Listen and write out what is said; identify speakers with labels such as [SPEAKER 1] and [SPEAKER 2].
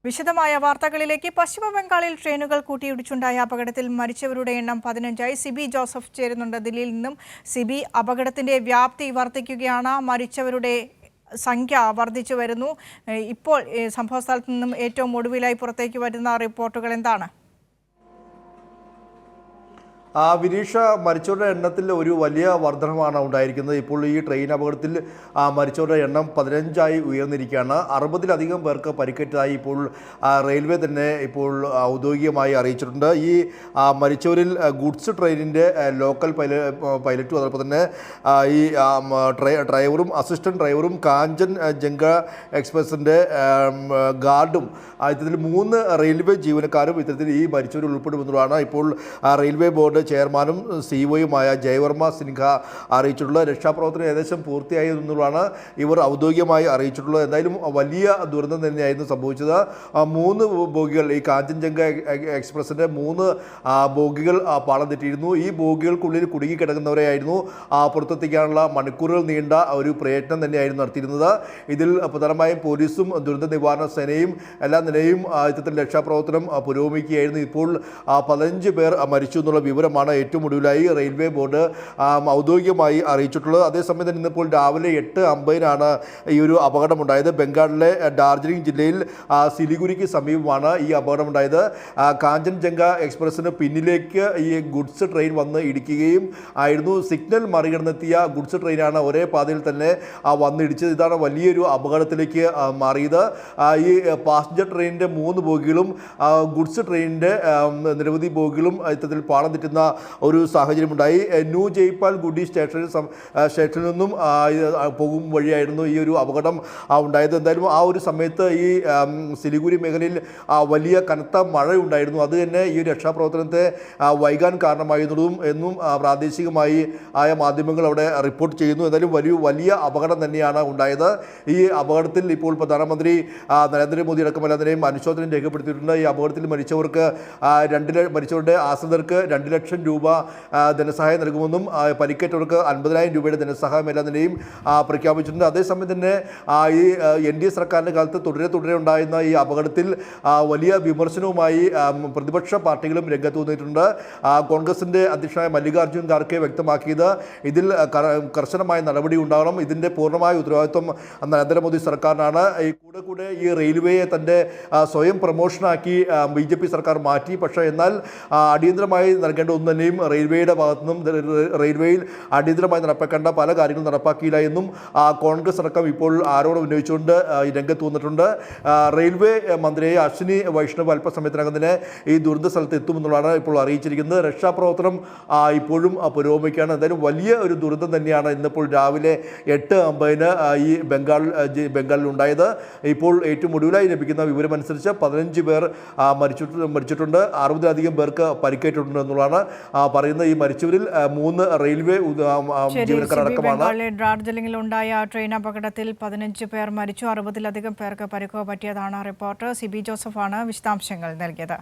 [SPEAKER 1] വിശദമായ വാർത്തകളിലേക്ക്. പശ്ചിമ ബംഗാളിൽ ട്രെയിനുകൾ കൂട്ടിയിടിച്ചുണ്ടായ അപകടത്തിൽ മരിച്ചവരുടെ എണ്ണം 15ആയി. സിബി ജോസഫ് ചേരുന്നുണ്ട് ദില്ലിയിൽ നിന്നും. സിബി, അപകടത്തിന്റെ വ്യാപ്തി വർദ്ധിക്കുകയാണ്, മരിച്ചവരുടെ സംഖ്യ വർദ്ധിച്ചു വരുന്നു. ഇപ്പോൾ സംഭവസ്ഥലത്ത് നിന്നും ഏറ്റവും ഒടുവിലായി പുറത്തേക്ക് വരുന്ന റിപ്പോർട്ടുകൾ എന്താണ്?
[SPEAKER 2] വിനീഷ, മരിച്ചവരുടെ എണ്ണത്തിൽ ഒരു വലിയ വർധനമാണ് ഉണ്ടായിരിക്കുന്നത്. ഇപ്പോൾ ഈ ട്രെയിൻ അപകടത്തിൽ മരിച്ചവരുടെ എണ്ണം 15ആയി ഉയർന്നിരിക്കുകയാണ്. 60-ലധികം പേർക്ക് പരിക്കേറ്റതായി ഇപ്പോൾ റെയിൽവേ തന്നെ ഇപ്പോൾ ഔദ്യോഗികമായി അറിയിച്ചിട്ടുണ്ട്. ഈ മരിച്ചവരിൽ ഗുഡ്സ് ട്രെയിനിൻ്റെ ലോക്കൽ പൈലറ്റും അതോടൊപ്പം തന്നെ ഈ ഡ്രൈവറും അസിസ്റ്റന്റ് ഡ്രൈവറും കാഞ്ചൻ ജംഗ എക്സ്പ്രസിൻ്റെ ഗാർഡും ഇത്തരത്തിൽ 3 റെയിൽവേ ജീവനക്കാരും ഇത്തരത്തിൽ ഈ മരിച്ചവരിൽ ഉൾപ്പെടുമെന്നുള്ളതാണ് ഇപ്പോൾ റെയിൽവേ ബോർഡ് ചെയർമാനും സിഇഒയുമായ ജയവർമ്മ സിൻഹ അറിയിച്ചിട്ടുള്ളത്. രക്ഷാപ്രവർത്തനം ഏകദേശം പൂർത്തിയായി എന്നുള്ളതാണ് ഇവർ ഔദ്യോഗികമായി അറിയിച്ചിട്ടുള്ളത്. എന്തായാലും വലിയ ദുരന്തം തന്നെയായിരുന്നു സംഭവിച്ചത്. 3 ബോഗികൾ, ഈ കാഞ്ചൻജംഗ എക്സ്പ്രസിൻ്റെ 3 ബോഗികൾ പാളം തെറ്റിയിരുന്നു. ഈ ബോഗികൾക്കുള്ളിൽ കുടുങ്ങിക്കിടക്കുന്നവരെയായിരുന്നു പുറത്തെത്തിക്കാനുള്ള മണിക്കൂറുകൾ നീണ്ട ഒരു പ്രയത്നം തന്നെയായിരുന്നു നടത്തിയിരുന്നത്. ഇതിൽ പ്രധാനമായും പോലീസും ദുരന്ത നിവാരണ സേനയും എല്ലാ നിലയും ഇത്തരത്തിൽ രക്ഷാപ്രവർത്തനം പുരോഗമിക്കുകയായിരുന്നു. ഇപ്പോൾ 15 പേർ മരിച്ചു എന്നുള്ള വിവരമാണ് ഏറ്റവും ഒടുവിലായി റെയിൽവേ ബോർഡ് ഔദ്യോഗികമായി അറിയിച്ചിട്ടുള്ളത്. അതേസമയം തന്നെ ഇന്നിപ്പോൾ രാവിലെ 8:50-നാണ് ഈ ഒരു അപകടമുണ്ടായത്. ബംഗാളിലെ ഡാർജിലിംഗ് ജില്ലയിൽ സിലിഗുരിക്ക് സമീപമാണ് ഈ അപകടമുണ്ടായത്. കാഞ്ചൻജംഗ എക്സ്പ്രസിന് പിന്നിലേക്ക് ഈ ഗുഡ്സ് ട്രെയിൻ വന്ന് ഇടിക്കുകയും ആയിരുന്നു. സിഗ്നൽ മറികടന്നെത്തിയ ഗുഡ്സ് ട്രെയിനാണ് ഒരേ പാതയിൽ തന്നെ വന്നിടിച്ചത്. ഇതാണ് വലിയൊരു അപകടത്തിലേക്ക് മാറിയത്. ഈ പാസഞ്ചർ ട്രെയിനിൻ്റെ 3 ബോഗികളും ഗുഡ്സ് ട്രെയിനിൻ്റെ നിരവധി ബോഗികളും ഇത്തരത്തിൽ പാളം തെറ്റുന്ന ഒരു സാഹചര്യമുണ്ടായി. ന്യൂ ജയ്പാൽ ഗുഡി സ്റ്റേഷനിൽ നിന്നും പോകും വഴിയായിരുന്നു ഈ ഒരു അപകടം ഉണ്ടായത്. എന്തായാലും ആ ഒരു സമയത്ത് ഈ സിലിഗുരി മേഖലയിൽ വലിയ കനത്ത മഴയുണ്ടായിരുന്നു. അത് തന്നെ ഈ രക്ഷാപ്രവർത്തനത്തെ വൈകാൻ കാരണമായിരുന്നതും എന്നും പ്രാദേശികമായി ആയ മാധ്യമങ്ങൾ അവിടെ റിപ്പോർട്ട് ചെയ്യുന്നു. എന്തായാലും വലിയ അപകടം തന്നെയാണ് ഉണ്ടായത്. ഈ അപകടത്തിൽ ഇപ്പോൾ പ്രധാനമന്ത്രി നരേന്ദ്രമോദി അടക്കമെല്ലാത്തിനെയും അനുശോചനം രേഖപ്പെടുത്തിയിട്ടുണ്ട്. ഈ അപകടത്തിൽ മരിച്ചവരുടെ ആശ്രിതർക്ക് 2 ലക്ഷം രൂപ ധനസഹായം നൽകുമെന്നും പരിക്കേറ്റവർക്ക് 50,000 രൂപയുടെ ധനസഹായം എല്ലാത്തിനെയും പ്രഖ്യാപിച്ചിട്ടുണ്ട്. അതേസമയം തന്നെ ഈ NDA സർക്കാരിൻ്റെ കാലത്ത് തുടരെ ഉണ്ടായിരുന്ന ഈ അപകടത്തിൽ വലിയ വിമർശനവുമായി പ്രതിപക്ഷ പാർട്ടികളും രംഗത്ത് വന്നിട്ടുണ്ട്. കോൺഗ്രസിൻ്റെ അധ്യക്ഷനായ മല്ലികാർജ്ജുൻ ഖാർഗെ വ്യക്തമാക്കിയത് ഇതിൽ കർശനമായ നടപടി ഉണ്ടാകണം, ഇതിൻ്റെ പൂർണ്ണമായ ഉത്തരവാദിത്വം നരേന്ദ്രമോദി സർക്കാരിനാണ്. കൂടെ ഈ റെയിൽവേയെ തൻ്റെ സ്വയം പ്രമോഷനാക്കി BJP സർക്കാർ മാറ്റി. പക്ഷേ എന്നാൽ അടിയന്തരമായി നൽകേണ്ട ഒന്നും തന്നെയും റെയിൽവേയുടെ ഭാഗത്തുനിന്നും റെയിൽവേയിൽ അടിയന്തരമായി നടപ്പാക്കേണ്ട പല കാര്യങ്ങളും നടപ്പാക്കിയില്ല എന്നും കോൺഗ്രസ് അടക്കം ഇപ്പോൾ ആരോപണം ഉന്നയിച്ചുകൊണ്ട് രംഗത്ത് വന്നിട്ടുണ്ട്. റെയിൽവേ മന്ത്രിയായ അശ്വിനി വൈഷ്ണവ് അല്പസമയത്തിനകം തന്നെ ഈ ദുരന്ത സ്ഥലത്ത് എത്തുമെന്നുള്ളതാണ് ഇപ്പോൾ അറിയിച്ചിരിക്കുന്നത്. രക്ഷാപ്രവർത്തനം ഇപ്പോഴും പുരോഗമിക്കുകയാണ്. എന്തായാലും വലിയ ഒരു ദുരന്തം തന്നെയാണ് ഇന്നിപ്പോൾ രാവിലെ 8:50-ന് ഈ ബംഗാളിൽ ഉണ്ടായത്. ഇപ്പോൾ ഏറ്റവും ഒടുവിലായി ലഭിക്കുന്ന വിവരമനുസരിച്ച് 15 പേർ മരിച്ചിട്ടുണ്ട്, 60-ലധികം പേർക്ക് പരിക്കേറ്റിട്ടുണ്ട് എന്നുള്ളതാണ് പറയുന്നത്. ഈ മരിച്ചവരിൽ 3 റെയിൽവേ ജീവനക്കാർ അടക്കമാണ്.
[SPEAKER 1] ഡാർജിലിംഗിൽ ഉണ്ടായ ട്രെയിൻ അപകടത്തിൽ 15 പേർ മരിച്ചു, 60-ലധികം പേർക്ക് പരിക്ക് പറ്റിയതാണ് റിപ്പോർട്ട്. സിബി ജോസഫാണ് വിശദാംശങ്ങൾ നൽകിയത്.